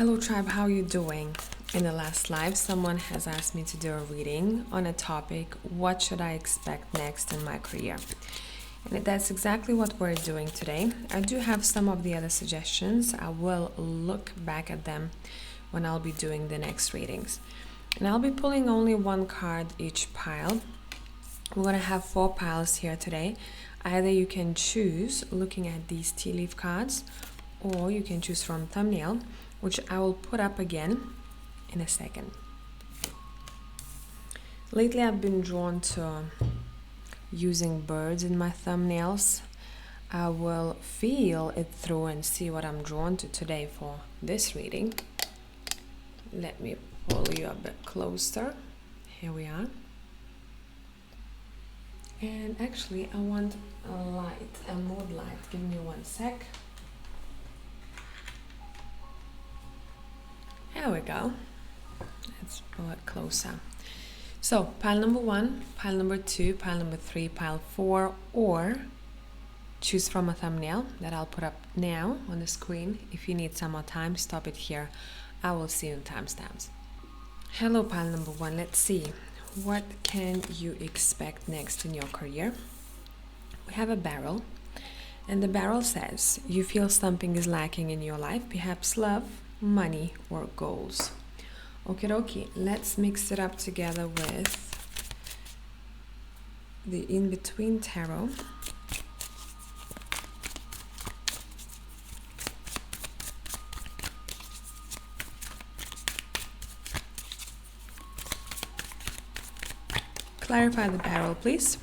Hello tribe, how are you doing? In the last live, someone has asked me to do a reading on a topic, what should I expect next in my career? And that's exactly what we're doing today. I do have some of the other suggestions. I will look back at them when I'll be doing the next readings. And I'll be pulling only one card each pile. We're going to have 4 piles here today. Either you can choose looking at these tea leaf cards, or you can choose from thumbnail, which I will put up again in a second. Lately I've been drawn to using birds in my thumbnails. I will feel it through and see what I'm drawn to today for this reading. Let me pull you a bit closer. Here we are. And actually I want a light, a mood light. Give me one sec. There we go. Let's pull it closer. So pile number 1, pile number 2, pile number 3, pile 4, or choose from a thumbnail that I'll put up now on the screen. If you need some more time, stop it here. I will see you in timestamps. Hello pile number 1. Let's see. What can you expect next in your career? We have a barrel, and the barrel says you feel something is lacking in your life, perhaps love, money, or goals. Okie dokie, let's mix it up together with the in-between tarot. Clarify the barrel, please.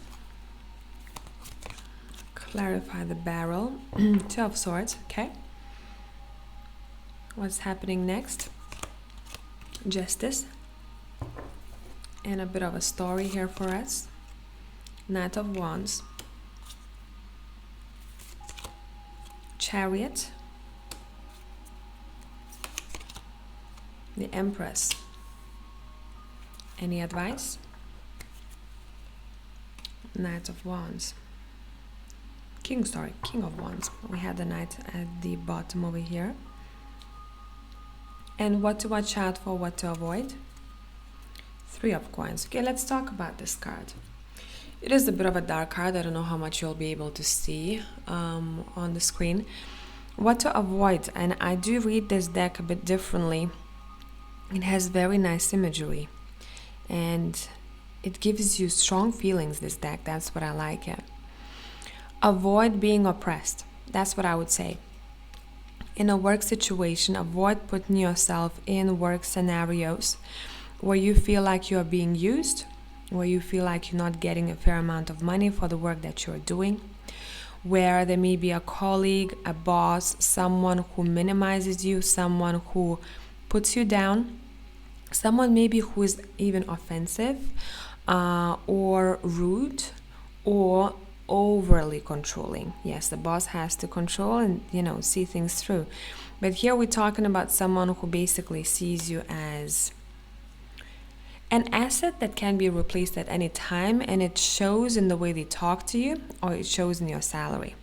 Clarify the barrel. 2 of Swords, okay. What's happening next? Justice. And a bit of a story here for us. Knight of Wands. Chariot. The Empress. Any advice? Knight of Wands. King of Wands. We had the Knight at the bottom over here. And what to watch out for, what to avoid? 3 of Coins. Okay, let's talk about this card. It is a bit of a dark card. I don't know how much you'll be able to see on the screen. What to avoid, and I do read this deck a bit differently. It has very nice imagery, and it gives you strong feelings, this deck. That's what I like it. Avoid being oppressed. That's what I would say. In a work situation, avoid putting yourself in work scenarios where you feel like you're being used, where you feel like you're not getting a fair amount of money for the work that you're doing, where there may be a colleague, a boss, someone who minimizes you, someone who puts you down, someone maybe who is even offensive or rude or overly controlling. Yes, the boss has to control and, see things through. But here we're talking about someone who basically sees you as an asset that can be replaced at any time, and it shows in the way they talk to you, or it shows in your salary.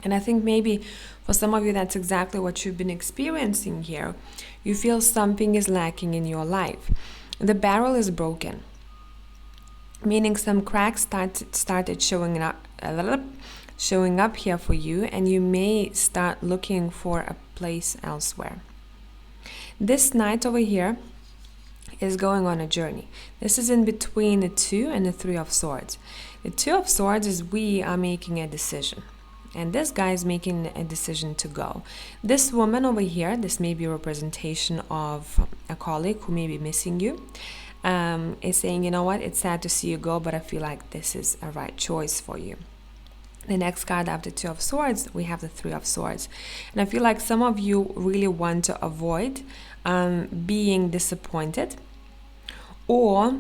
And I think maybe for some of you, that's exactly what you've been experiencing here. You feel something is lacking in your life. The barrel is broken, meaning some cracks started showing up here for you, and you may start looking for a place elsewhere. This Knight over here is going on a journey. This is in between the 2 and the 3 of Swords. The 2 of Swords is we are making a decision, and this guy is making a decision to go. This woman over here, this may be a representation of a colleague who may be missing you, is saying, you know what, it's sad to see you go, but I feel like this is a right choice for you. The next card after 2 of Swords, we have the 3 of Swords. And I feel like some of you really want to avoid being disappointed or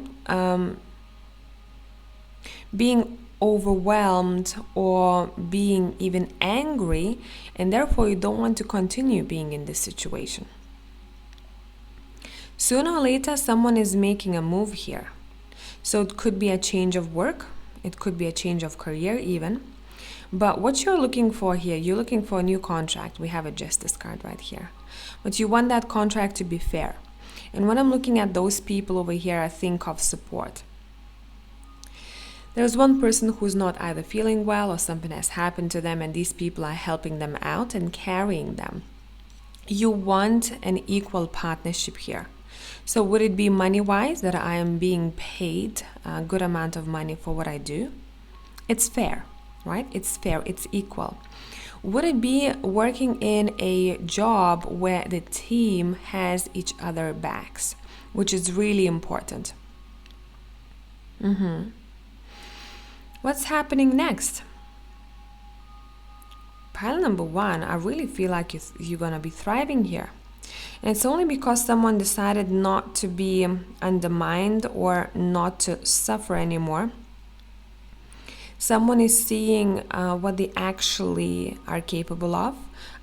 being overwhelmed or being even angry, and therefore you don't want to continue being in this situation. Sooner or later, someone is making a move here. So it could be a change of work. It could be a change of career even. But what you're looking for here, you're looking for a new contract. We have a justice card right here. But you want that contract to be fair. And when I'm looking at those people over here, I think of support. There's one person who's not either feeling well or something has happened to them, and these people are helping them out and carrying them. You want an equal partnership here. So would it be money-wise that I am being paid a good amount of money for what I do? It's fair, right? It's fair, it's equal. Would it be working in a job where the team has each other backs, which is really important? What's happening next? Pile number one, I really feel like you're going to be thriving here. And it's only because someone decided not to be undermined or not to suffer anymore. Someone is seeing what they actually are capable of.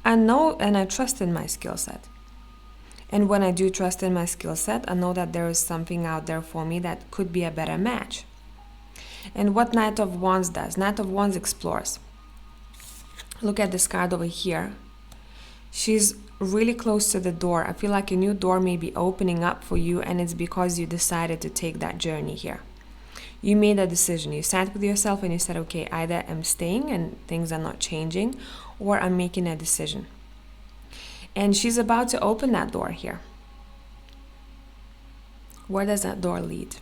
I know and I trust in my skill set. And when I do trust in my skill set, I know that there is something out there for me that could be a better match. And what Knight of Wands does? Knight of Wands explores. Look at this card over here. She's really close to the door. I feel like a new door may be opening up for you, and it's because you decided to take that journey here. You made a decision. You sat with yourself and you said, okay, either I'm staying and things are not changing, or I'm making a decision. And she's about to open that door here. Where does that door lead?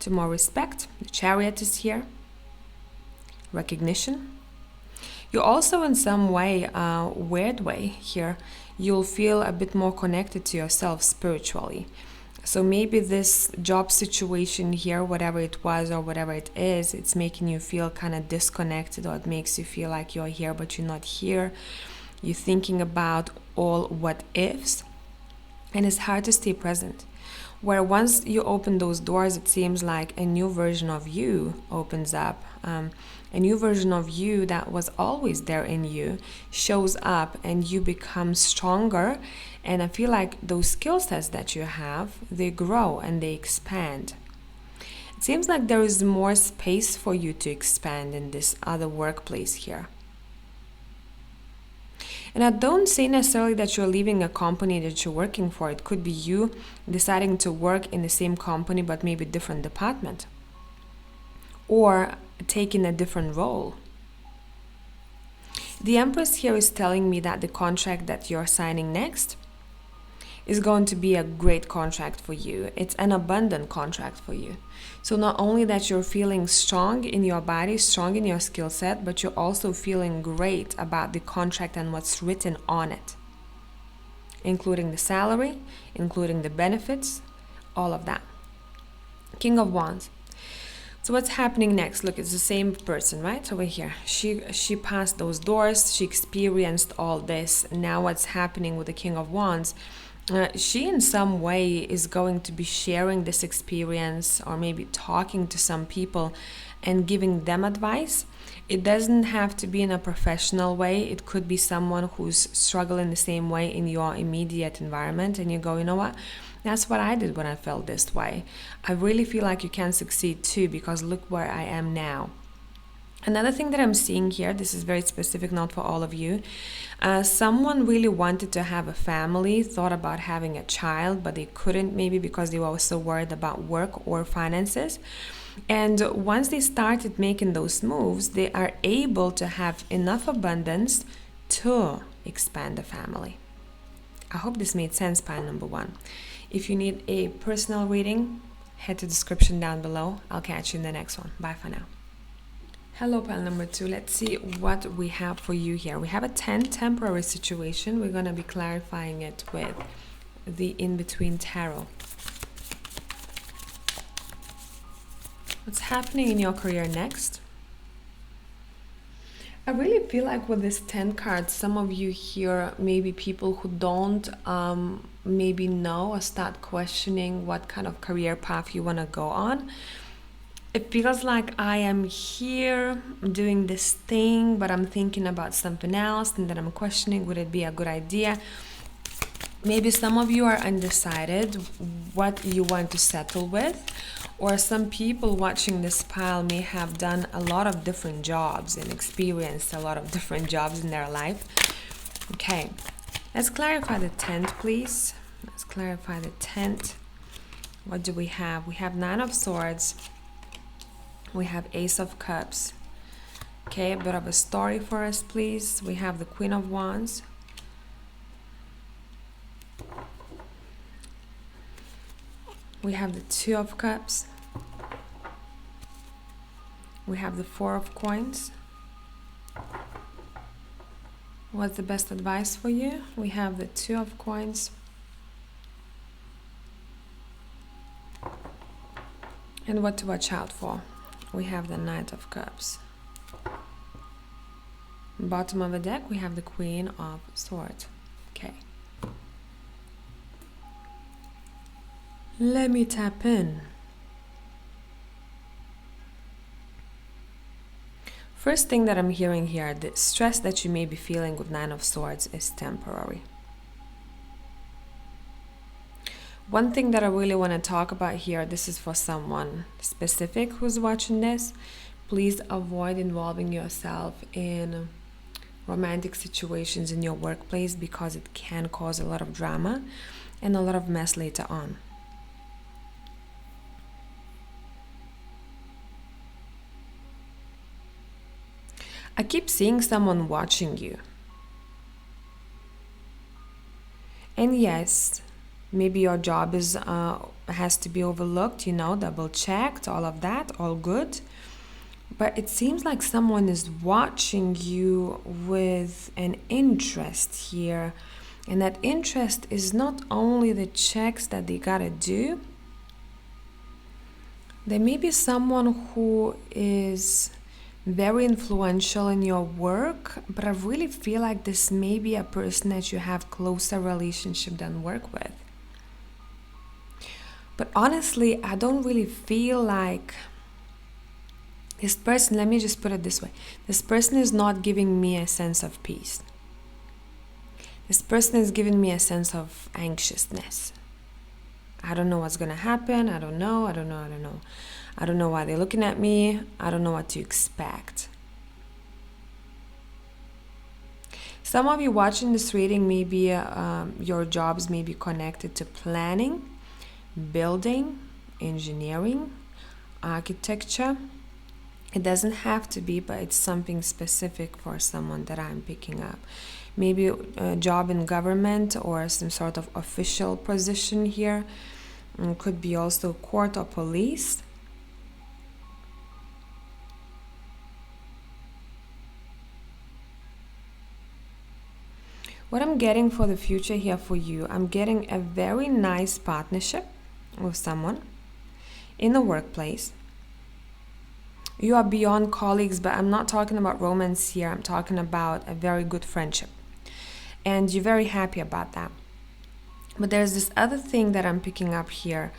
To more respect. The Chariot is here. Recognition. You also, in some way, weird way here, you'll feel a bit more connected to yourself spiritually. So maybe this job situation here, whatever it was or whatever it is, it's making you feel kind of disconnected, or it makes you feel like you're here but you're not here. You're thinking about all what ifs, and it's hard to stay present. Where once you open those doors, it seems like a new version of you opens up. A new version of you that was always there in you shows up, and you become stronger. And I feel like those skill sets that you have, they grow and they expand. It seems like there is more space for you to expand in this other workplace here. And I don't say necessarily that you're leaving a company that you're working for. It could be you deciding to work in the same company but maybe different department, or taking a different role. The Empress here is telling me that the contract that you're signing next is going to be a great contract for you. It's an abundant contract for you. So not only that you're feeling strong in your body, strong in your skill set, but you're also feeling great about the contract and what's written on it, including the salary, including the benefits, all of that. King of Wands. So what's happening next? Look, it's the same person, right? Over here. She passed those doors. She experienced all this. Now what's happening with the King of Wands? She in some way is going to be sharing this experience, or maybe talking to some people and giving them advice. It doesn't have to be in a professional way. It could be someone who's struggling the same way in your immediate environment, and you go, you know what? That's what I did when I felt this way. I really feel like you can succeed too, because look where I am now. Another thing that I'm seeing here, this is very specific, not for all of you. Someone really wanted to have a family, thought about having a child, but they couldn't, maybe because they were so worried about work or finances. And once they started making those moves, they are able to have enough abundance to expand the family. I hope this made sense, pile number one. If you need a personal reading, head to the description down below. I'll catch you in the next one. Bye for now. Hello, pile number two. Let's see what we have for you here. We have a 10 temporary situation. We're going to be clarifying it with the in-between tarot. What's happening in your career next? I really feel like with this 10 cards, some of you here, maybe people who don't maybe know or start questioning what kind of career path you want to go on. It feels like I am here doing this thing, but I'm thinking about something else, and then I'm questioning, would it be a good idea? Maybe some of you are undecided what you want to settle with, Or some people watching this pile may have done a lot of different jobs and experienced a lot of different jobs in their life. Okay, let's clarify the 10th, please. Let's clarify the 10th. What do we have? We have 9 of Swords. We have Ace of Cups. Okay, a bit of a story for us, please. We have the Queen of Wands. We have the 2 of Cups. We have the 4 of Coins. What's the best advice for you? We have the 2 of Coins. And what to watch out for? We have the Knight of Cups. Bottom of the deck, we have the Queen of Swords. Okay. Let me tap in. First thing that I'm hearing here, the stress that you may be feeling with 9 of Swords is temporary. One thing that I really want to talk about here, this is for someone specific who's watching this. Please avoid involving yourself in romantic situations in your workplace because it can cause a lot of drama and a lot of mess later on. I keep seeing someone watching you. And yes, maybe your job is has to be overlooked, double checked, all of that, all good. But it seems like someone is watching you with an interest here. And that interest is not only the checks that they gotta do. There may be someone who is very influential in your work, but I really feel like this may be a person that you have closer relationship than work with. But honestly, I don't really feel like this person, let me just put it this way, this person is not giving me a sense of peace. This person is giving me a sense of anxiousness. I don't know what's gonna happen, I don't know. I don't know why they're looking at me. I don't know what to expect. Some of you watching this reading, maybe your jobs may be connected to planning, building, engineering, architecture. It doesn't have to be, but it's something specific for someone that I'm picking up. Maybe a job in government or some sort of official position here. Could be also court or police. What I'm getting for the future here for you, I'm getting a very nice partnership with someone in the workplace. You are beyond colleagues, but I'm not talking about romance here. I'm talking about a very good friendship. And you're very happy about that. But there's this other thing that I'm picking up here.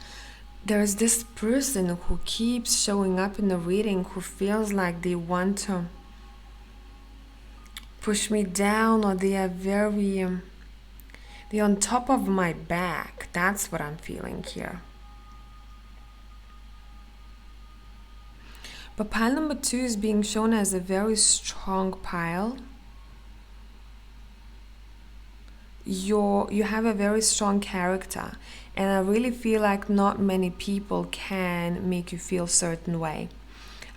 There's this person who keeps showing up in the reading who feels like they want to push me down, or they are they're on top of my back. That's what I'm feeling here. But pile number 2 is being shown as a very strong pile. You have a very strong character, and I really feel like not many people can make you feel a certain way.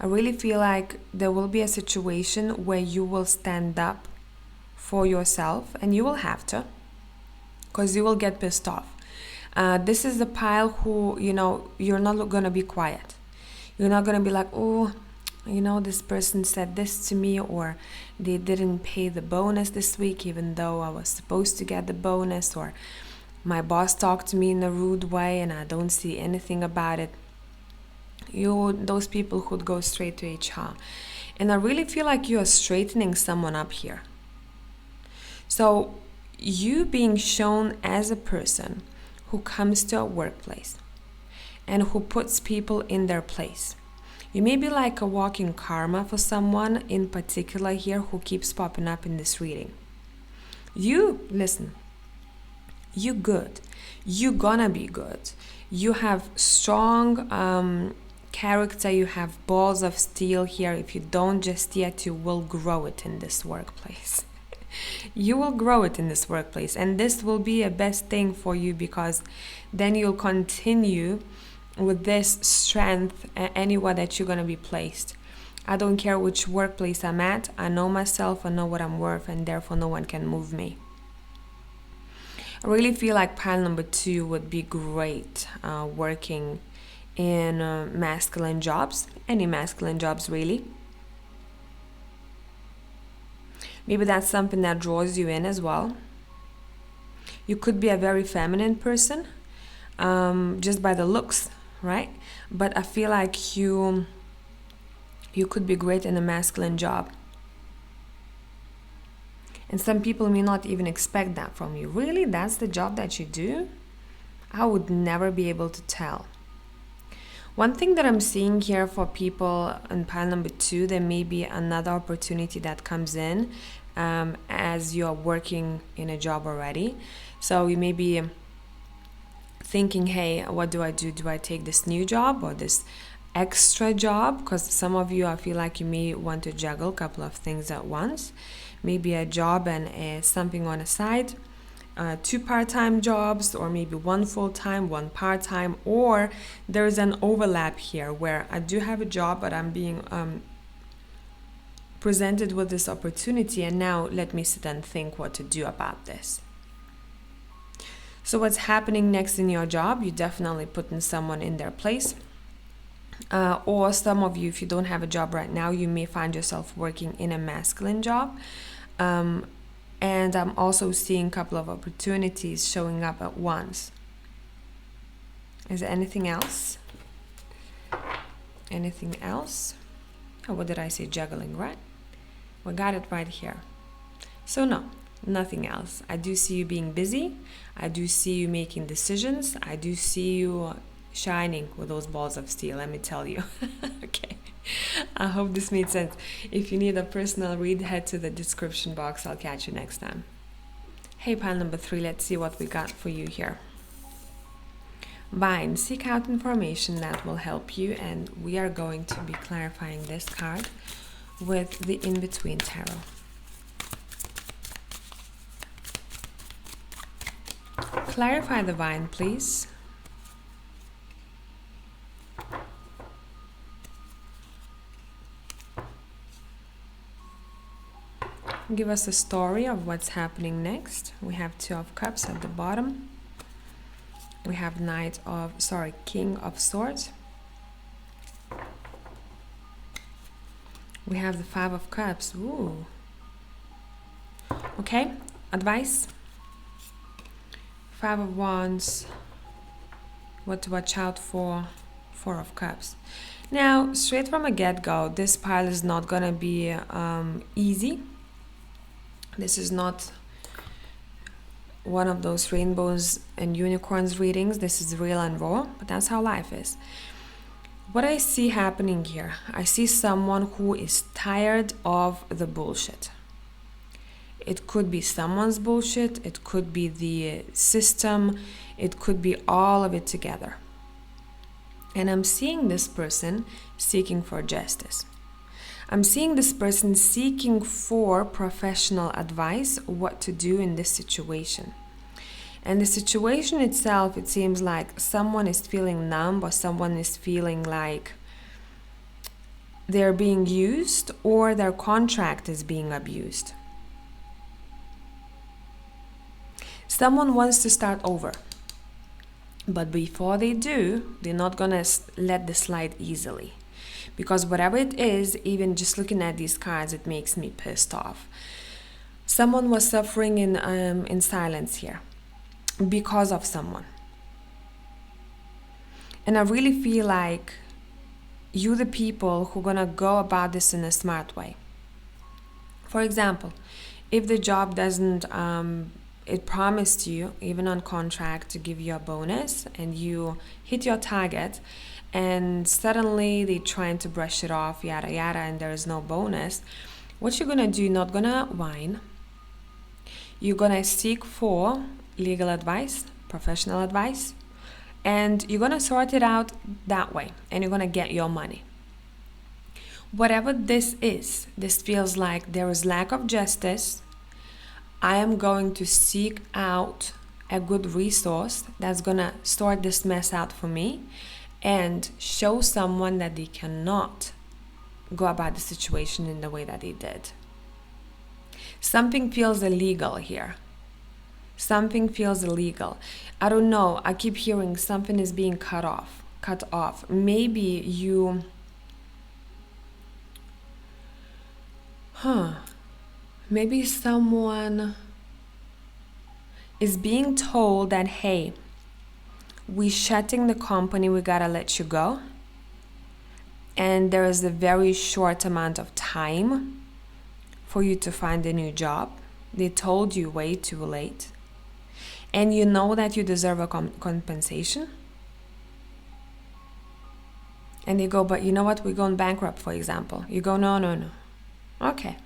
I really feel like there will be a situation where you will stand up for yourself, and you will have to, because you will get pissed off. This is the pile who, you're not going to be quiet. You're not going to be like, oh, this person said this to me, or they didn't pay the bonus this week even though I was supposed to get the bonus, or my boss talked to me in a rude way and I don't see anything about it. Those people who'd go straight to HR. And I really feel like you are straightening someone up here. So you being shown as a person who comes to a workplace and who puts people in their place. You may be like a walking karma for someone in particular here who keeps popping up in this reading. You good. You gonna be good. You have strong character, you have balls of steel here. If you don't just yet, you will grow it in this workplace. You will grow it in this workplace, and this will be a best thing for you, because then you'll continue with this strength anywhere that you're going to be placed. I don't care which workplace I'm at. I know myself, I know what I'm worth, and therefore no one can move me. I really feel like pile number 2 would be great working in masculine jobs, any masculine jobs really. Maybe that's something that draws you in as well. You could be a very feminine person, just by the looks, right? But I feel like you could be great in a masculine job. And some people may not even expect that from you. Really? That's the job that you do? I would never be able to tell. One thing that I'm seeing here for people in pile number 2, there may be another opportunity that comes in as you're working in a job already. So you may be thinking, hey, what do? Do I take this new job or this extra job? Because some of you, I feel like you may want to juggle a couple of things at once. Maybe a job and something on the side, 2 part-time jobs, or maybe 1 full-time, 1 part-time, or there's an overlap here where I do have a job, but I'm being presented with this opportunity, and now let me sit and think what to do about this. So what's happening next in your job? You're definitely putting someone in their place. Or some of you, if you don't have a job right now, you may find yourself working in a masculine job. And I'm also seeing a couple of opportunities showing up at once. Is there anything else? Anything else? Oh, what did I say? Juggling, right? We got it right here. So no, nothing else. I do see you being busy. I do see you making decisions. I do see you shining with those balls of steel, let me tell you. Okay. I hope this made sense. If you need a personal read, head to the description box. I'll catch you next time. Hey, pile number 3, let's see what we got for you here. Vine, seek out information that will help you, and we are going to be clarifying this card with the In-Between Tarot. Clarify the vine, please. Give us a story of what's happening next. We have 2 of Cups at the bottom. We have King of Swords. We have the 5 of Cups. Ooh. Okay, advice. 5 of Wands. What to watch out for. 4 of Cups. Now, straight from a get-go, this pile is not gonna be easy. This is not one of those rainbows and unicorns readings. This is real and raw, but that's how life is. What I see happening here, I see someone who is tired of the bullshit. It could be someone's bullshit, it could be the system, it could be all of it together. And I'm seeing this person seeking for justice. I'm seeing this person seeking for professional advice, what to do in this situation. And the situation itself, it seems like someone is feeling numb, or someone is feeling like they're being used, or their contract is being abused. Someone wants to start over. But before they do, they're not gonna let this slide easily. Because whatever it is, even just looking at these cards, it makes me pissed off. Someone was suffering in silence here because of someone. And I really feel like you, the people who are gonna go about this in a smart way. For example, if the job doesn't, it promised you, even on contract, to give you a bonus, and you hit your target, and suddenly they're trying to brush it off, yada yada, and there is no bonus. What you're gonna do, you're not gonna whine. You're gonna seek for legal advice, professional advice, And you're going to sort it out that way, and you're going to get your money. Whatever this is, this feels like there is lack of justice. I am going to seek out a good resource that's going to sort this mess out for me and show someone that they cannot go about the situation in the way that they did. Something feels illegal here. Something feels illegal. I don't know. I keep hearing something is being cut off. Maybe you... Maybe someone is being told that, hey, we're shutting the company, we gotta let you go. And there is a very short amount of time for you to find a new job. They told you way too late. And you know that you deserve a compensation. And they go, but you know what, we're going bankrupt, for example. You go, no. Okay.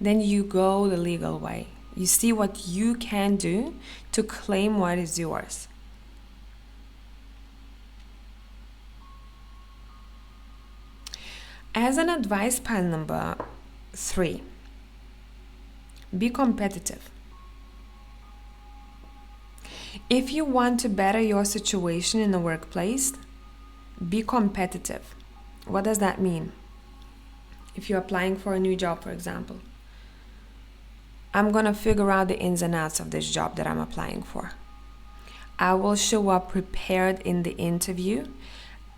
Then you go the legal way. You see what you can do to claim what is yours. As an advice, pile number 3, be competitive. If you want to better your situation in the workplace, be competitive. What does that mean? If you're applying for a new job, for example, I'm going to figure out the ins and outs of this job that I'm applying for. I will show up prepared in the interview.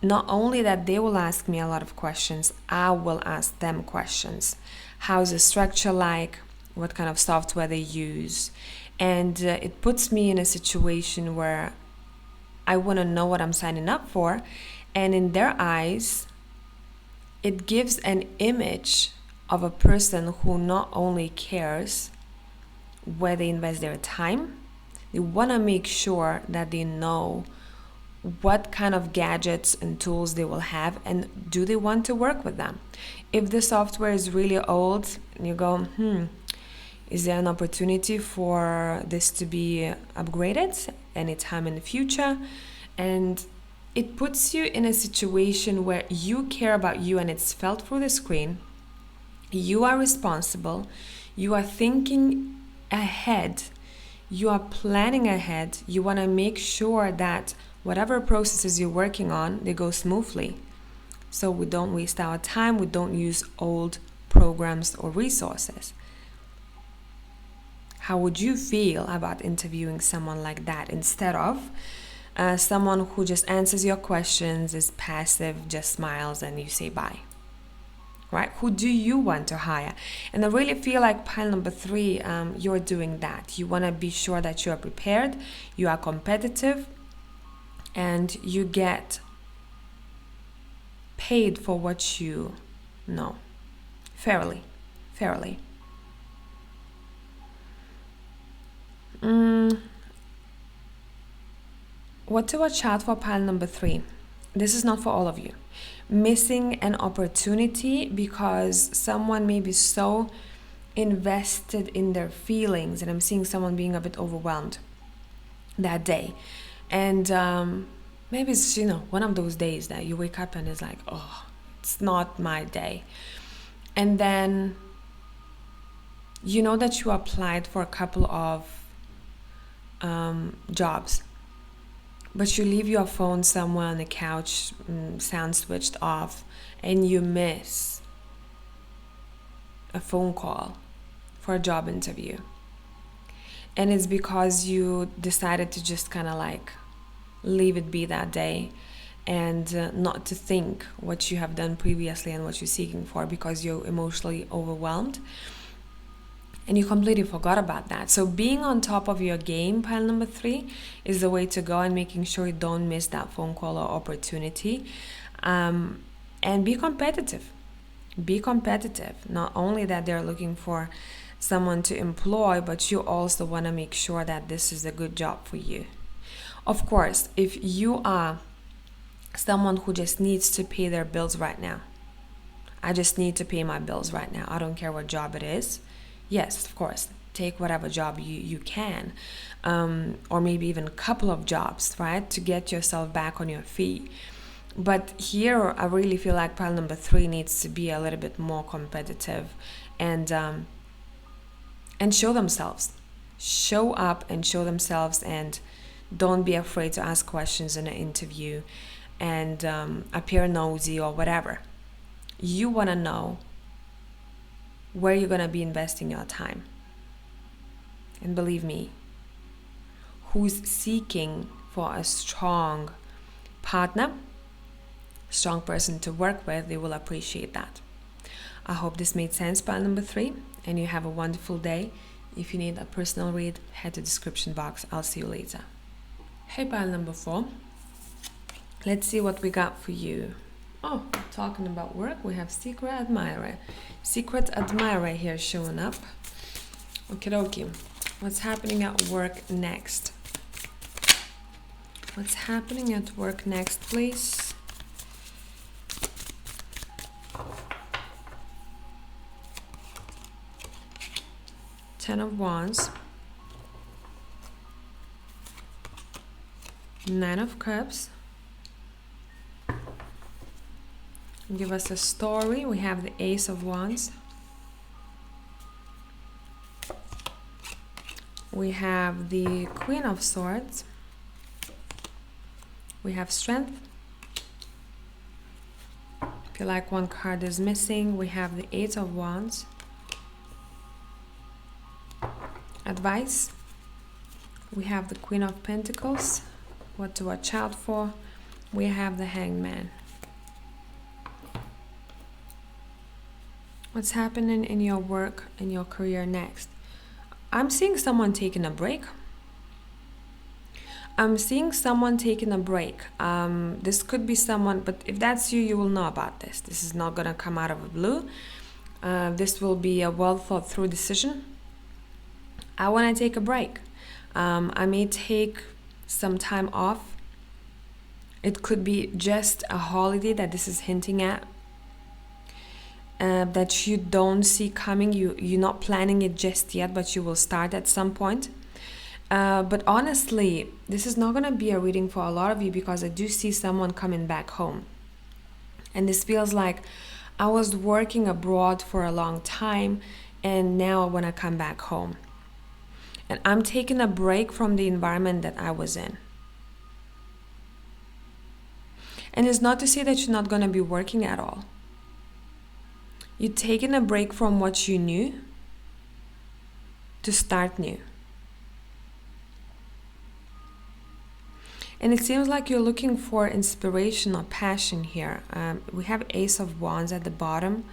Not only that they will ask me a lot of questions, I will ask them questions. How's the structure like? What kind of software they use? And it puts me in a situation where I want to know what I'm signing up for. And in their eyes, it gives an image of a person who not only cares where they invest their time, they want to make sure that they know what kind of gadgets and tools they will have, and do they want to work with them. If the software is really old, you go, is there an opportunity for this to be upgraded anytime in the future? And it puts you in a situation where you care about you, and it's felt through the screen. You are responsible. You are thinking ahead. You are planning ahead. You want to make sure that whatever processes you're working on, they go smoothly. So we don't waste our time. We don't use old programs or resources. How would you feel about interviewing someone like that instead of someone who just answers your questions, is passive, just smiles, and you say bye? Right? Who do you want to hire? And I really feel like pile number 3, you're doing that. You want to be sure that you are prepared, you are competitive, and you get paid for what you know. Fairly. What to watch out for, pile number 3? This is not for all of you. Missing an opportunity because someone may be so invested in their feelings, and I'm seeing someone being a bit overwhelmed that day. And maybe it's, one of those days that you wake up and it's like, oh, it's not my day. And then you know that you applied for a couple of jobs, but you leave your phone somewhere on the couch, sound switched off, and you miss a phone call for a job interview. And it's because you decided to just kind of like leave it be that day, and not to think what you have done previously and what you're seeking for, because you're emotionally overwhelmed and you completely forgot about that. So being on top of your game, pile number 3, is the way to go, and making sure you don't miss that phone call or opportunity. And be competitive. Not only that they're looking for someone to employ, but you also want to make sure that this is a good job for you. Of course, if you are someone who just needs to pay their bills right now, I just need to pay my bills right now, I don't care what job it is, yes, of course, take whatever job you can, or maybe even a couple of jobs, right, to get yourself back on your feet. But here I really feel like pile number 3 needs to be a little bit more competitive and show themselves. Show up and show themselves, and don't be afraid to ask questions in an interview and appear nosy or whatever. You want to know where you're going to be investing your time. And believe me, who's seeking for a strong partner, strong person to work with, they will appreciate that. I hope this made sense, pile number 3, and you have a wonderful day. If you need a personal read, head to the description box. I'll see you later. Hey, pile number 4. Let's see what we got for you. Oh, talking about work, we have Secret Admirer. Secret Admirer here showing up. Okie dokie. What's happening at work next? What's happening at work next, please? Ten of Wands. Nine of Cups. Give us a story. We have the Ace of Wands. We have the Queen of Swords. We have Strength. Feel like one card is missing. We have the Eight of Wands. Advice. We have the Queen of Pentacles. What to watch out for. We have the Hangman. What's happening in your work and your career next? I'm seeing someone taking a break. This could be someone, but if that's you, you will know about this. This is not going to come out of the blue. This will be a well thought through decision. I want to take a break. I may take some time off. It could be just a holiday that this is hinting at. That you don't see coming. You're not planning it just yet, but you will start at some point. But honestly, this is not going to be a reading for a lot of you, because I do see someone coming back home. And this feels like I was working abroad for a long time, and now I want to come back home. And I'm taking a break from the environment that I was in. And it's not to say that you're not going to be working at all. You're taking a break from what you knew to start new. And it seems like you're looking for inspiration or passion here. We have Ace of Wands at the bottom.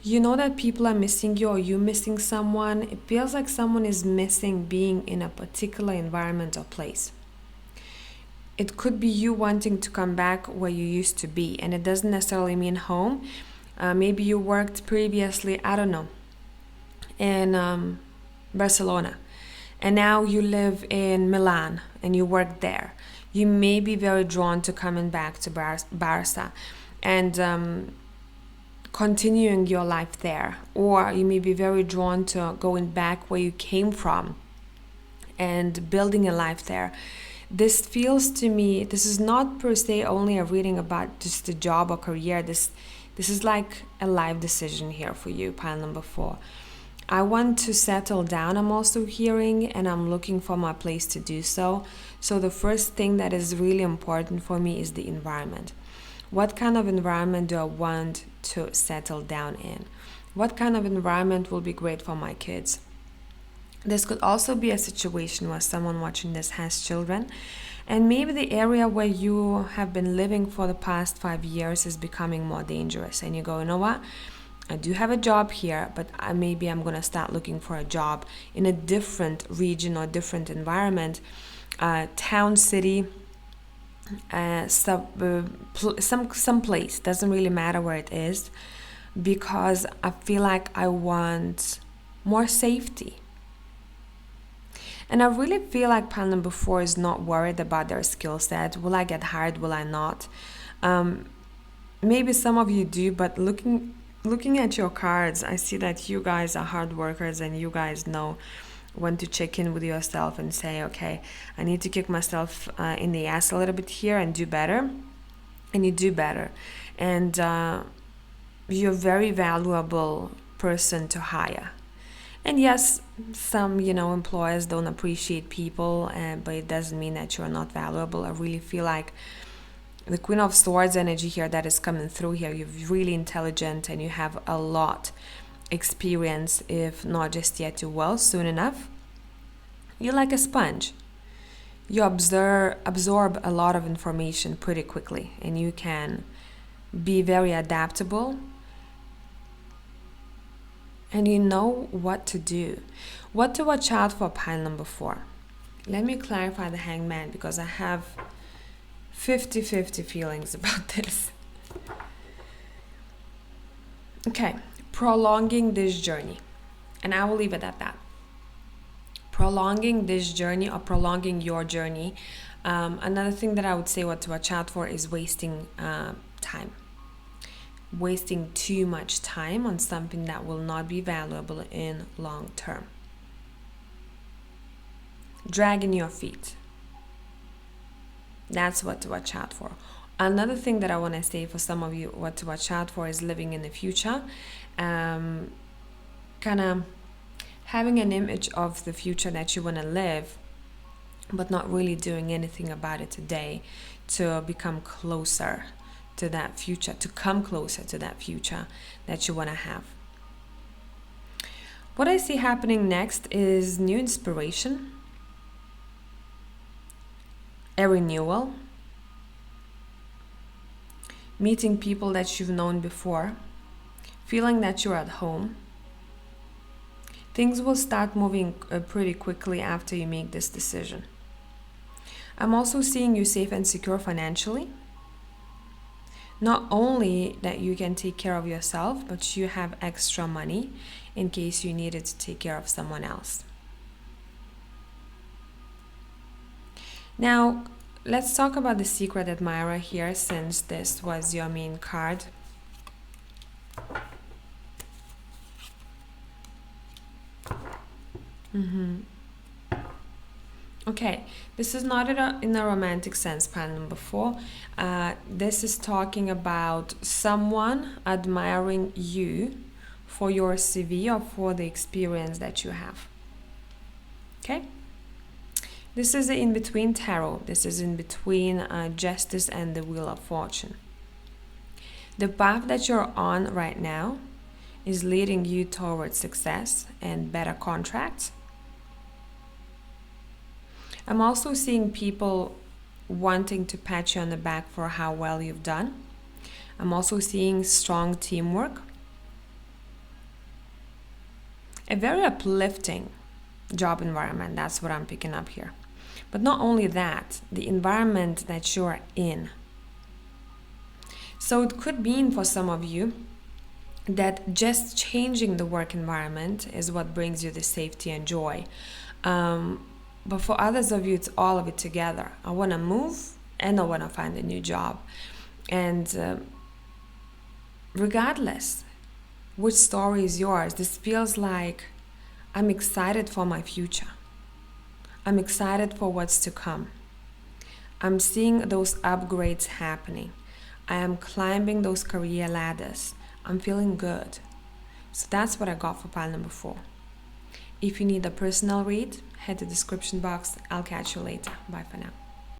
You know that people are missing you, or you're missing someone. It feels like someone is missing being in a particular environment or place. It could be you wanting to come back where you used to be, and it doesn't necessarily mean home. Maybe you worked previously, I don't know, in Barcelona, and now you live in Milan and you work there. You may be very drawn to coming back to Barca and continuing your life there, or you may be very drawn to going back where you came from and building a life there. This feels to me, this is not per se only a reading about just a job or career. This is like a life decision here for you, pile number 4. I want to settle down, I'm also hearing, and I'm looking for my place to do so. So the first thing that is really important for me is the environment. What kind of environment do I want to settle down in? What kind of environment will be great for my kids? This could also be a situation where someone watching this has children, and maybe the area where you have been living for the past 5 years is becoming more dangerous, and you go, you know what? I do have a job here, but maybe I'm going to start looking for a job in a different region or different environment, town, city, some place. Doesn't really matter where it is, because I feel like I want more safety. And I really feel like pile number 4 is not worried about their skill set. Will I get hired? Will I not? Maybe some of you do, but looking looking at your cards, I see that you guys are hard workers and you guys know when to check in with yourself and say, okay, I need to kick myself in the ass a little bit here and do better. And you do better. And you're a very valuable person to hire. And yes, some, employers don't appreciate people, but it doesn't mean that you're not valuable. I really feel like the Queen of Swords energy here that is coming through here, you're really intelligent and you have a lot experience, if not just yet, you will soon enough. You're like a sponge. You absorb a lot of information pretty quickly, and you can be very adaptable, and you know what to do. What to watch out for, pile number 4. Let me clarify the Hangman, because I have 50-50 feelings about this. Okay, prolonging this journey, and I will leave it at that. Prolonging this journey or prolonging your journey. Another thing that I would say what to watch out for is wasting time. Wasting too much time on something that will not be valuable in long term. Dragging your feet. That's what to watch out for. Another thing that I want to say for some of you, what to watch out for is living in the future. Kind of having an image of the future that you want to live, but not really doing anything about it today to become closer to that future, to come closer to that future that you want to have. What I see happening next is new inspiration, a renewal, meeting people that you've known before, feeling that you're at home. Things will start moving pretty quickly after you make this decision. I'm also seeing you safe and secure financially. Not only that you can take care of yourself, but you have extra money in case you needed to take care of someone else. Now, let's talk about the secret admirer here, since this was your main card. Okay, this is not in a romantic sense, pile number 4. This is talking about someone admiring you for your CV or for the experience that you have. Okay? This is the in-between tarot. This is in between Justice and the Wheel of Fortune. The path that you're on right now is leading you towards success and better contracts. I'm also seeing people wanting to pat you on the back for how well you've done. I'm also seeing strong teamwork. A very uplifting job environment, that's what I'm picking up here. But not only that, the environment that you're in. So it could mean for some of you that just changing the work environment is what brings you the safety and joy. But for others of you, it's all of it together. I want to move and I want to find a new job. And regardless which story is yours, this feels like I'm excited for my future. I'm excited for what's to come. I'm seeing those upgrades happening. I am climbing those career ladders. I'm feeling good. So that's what I got for pile number 4. If you need a personal read, head to the description box. I'll catch you later. Bye for now.